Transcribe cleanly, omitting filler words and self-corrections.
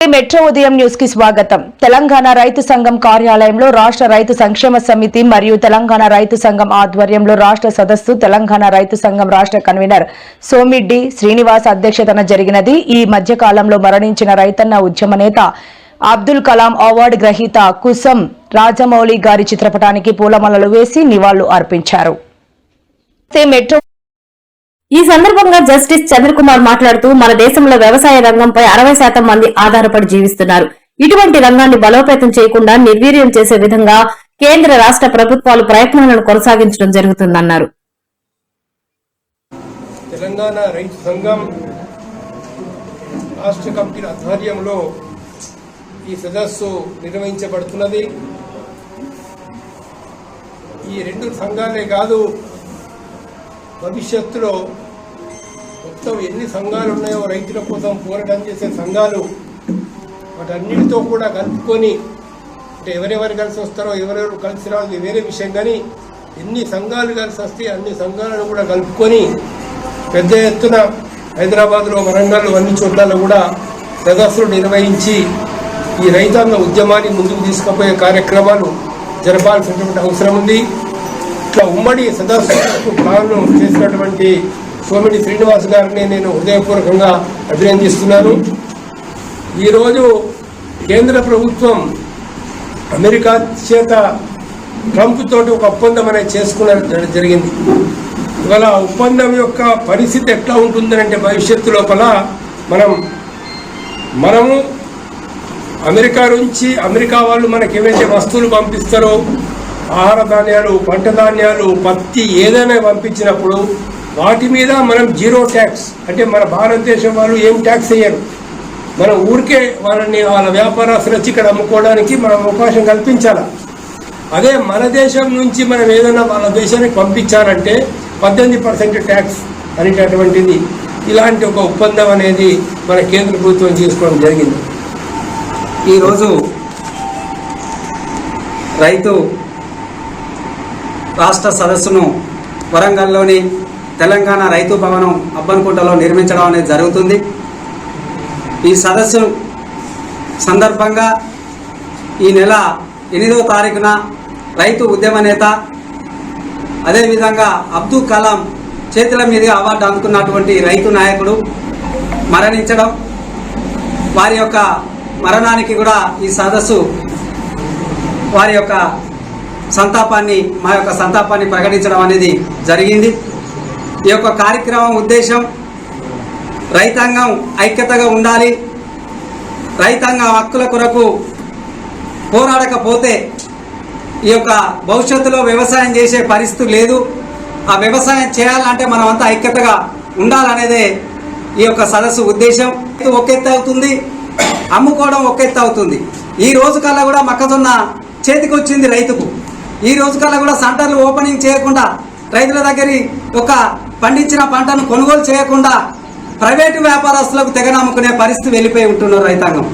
Metro ఉదయం news కి స్వాగతం. తెలంగాణ రైతు సంఘం కార్యాలయంలో రాష్ట్ర రైతు సంక్షేమ సమితి మరియు తెలంగాణ రైతు సంఘం ఆధ్వర్యంలో రాష్ట్ర సదస్సు తెలంగాణ రైతు సంఘం రాష్ట్ర కన్వీనర్ సోమిరెడ్డి శ్రీనివాస్ అధ్యక్షతన జరిగినది. ఈ మధ్య కాలంలో మరణించిన రైతన్న ఉద్యమ నేత అబ్దుల్ కలాం అవార్డు గ్రహీత కుసం రాజమౌళి గారి చిత్రపటానికి పూలమాలలు వేసి నివాళులు అర్పించారు. మెట్రో ఈ సందర్భంగా జస్టిస్ చంద్రకుమార్ మాట్లాడుతూ మన దేశంలో వ్యవసాయ రంగంపై 60% మంది ఆధారపడి జీవిస్తున్నారు. ఇటువంటి రంగాన్ని బలోపేతం చేయకుండా నిర్వీర్యం చేసే విధంగా కేంద్ర రాష్ట్ర ప్రభుత్వాలు ప్రయత్నాలను కొనసాగించడం జరుగుతుందన్నారు. తెలంగాణ రైతు సంఘం రాష్ట్ర కమిటీ ఆధ్వర్యంలో ఈ సదస్సు నిర్వహించబడుతున్నది. ఈ రెండు సంఘాలే కాదు, భవిష్యత్తులో మొత్తం ఎన్ని సంఘాలు ఉన్నాయో రైతుల కోసం పోరాటం చేసే సంఘాలు వాటన్నిటితో కూడా కలుపుకొని, అంటే ఎవరెవరు కలిసి వస్తారో ఎవరెవరు కలిసి రాదు వేరే విషయం, కానీ ఎన్ని సంఘాలు కలిసి వస్తే అన్ని సంఘాలను కూడా కలుపుకొని పెద్ద ఎత్తున హైదరాబాద్లో, వరంగల్లో అన్ని చోట్ల కూడా సదస్సులు నిర్వహించి ఈ రైతాంగ ఉద్యమాన్ని ముందుకు తీసుకుపోయే కార్యక్రమాలు జరపాల్సినటువంటి అవసరం ఉంది. ఇట్లా ఉమ్మడి సదస్సుకు ప్రారంభం చేసినటువంటి సోమిరెడ్డి శ్రీనివాస్ గారిని నేను హృదయపూర్వకంగా అభినందిస్తున్నాను. ఈరోజు కేంద్ర ప్రభుత్వం అమెరికా చేత ట్రంప్ తోటి ఒక ఒప్పందం అనేది చేసుకున్న జరిగింది. ఇవాళ ఒప్పందం యొక్క పరిస్థితి ఎట్లా ఉంటుందంటే భవిష్యత్తు లోపల మనము అమెరికా నుంచి అమెరికా వాళ్ళు మనకి ఏవైతే వస్తువులు పంపిస్తారో, ఆహార ధాన్యాలు, పంట ధాన్యాలు, పత్తి ఏదైనా పంపించినప్పుడు వాటి మీద మనం జీరో ట్యాక్స్, అంటే మన భారతదేశం వాళ్ళు ఏం ట్యాక్స్ వేయరు. మనం ఊరికే వాళ్ళ వ్యాపారస్తులు వచ్చి ఇక్కడ అమ్ముకోవడానికి మనం అవకాశం కల్పించాలి. అదే మన దేశం నుంచి మనం ఏదైనా వాళ్ళ దేశానికి పంపించాలంటే 18% ట్యాక్స్ అనేటటువంటిది, ఇలాంటి ఒక ఒప్పందం అనేది మన కేంద్ర ప్రభుత్వం చేసుకోవడం జరిగింది. ఈరోజు రైతు రాష్ట్ర సదస్సును వరంగల్లోని తెలంగాణ రైతు భవనం అబ్బన్కుంటలో నిర్మించడం అనేది జరుగుతుంది. ఈ సదస్సు సందర్భంగా ఈ నెల 8వ తారీఖున రైతు ఉద్యమ నేత, అదేవిధంగా అబ్దుల్ కలాం చేతుల మీదుగా అవార్డు అందుకున్నటువంటి రైతు నాయకుడు మరణించడం, వారి యొక్క మరణానికి కూడా ఈ సదస్సు వారి యొక్క మా యొక్క సంతాపాన్ని ప్రకటించడం అనేది జరిగింది. ఈ యొక్క కార్యక్రమం ఉద్దేశం రైతాంగం ఐక్యతగా ఉండాలి. రైతాంగ హక్కుల కొరకు పోరాడకపోతే ఈ యొక్క భవిష్యత్తులో వ్యవసాయం చేసే పరిస్థితి లేదు. ఆ వ్యవసాయం చేయాలంటే మనం అంతా ఐక్యతగా ఉండాలనేదే ఈ యొక్క సదస్సు ఉద్దేశం. ఒక ఎత్తు అవుతుంది, అమ్ముకోవడం ఒక ఎత్తు అవుతుంది. ఈ రోజు కల్లా కూడా మొక్కజొన్న చేతికి వచ్చింది రైతుకు. ఈ రోజు కల్లా కూడా సెంటర్లు ఓపెనింగ్ చేయకుండా, రైతుల దగ్గర ఒక పండించిన పంటను కొనుగోలు చేయకుండా ప్రైవేటు వ్యాపారస్తులకు తెగనమ్ముకునే పరిస్థితి వెళ్ళిపోయి ఉంటున్నారు రైతాంగం.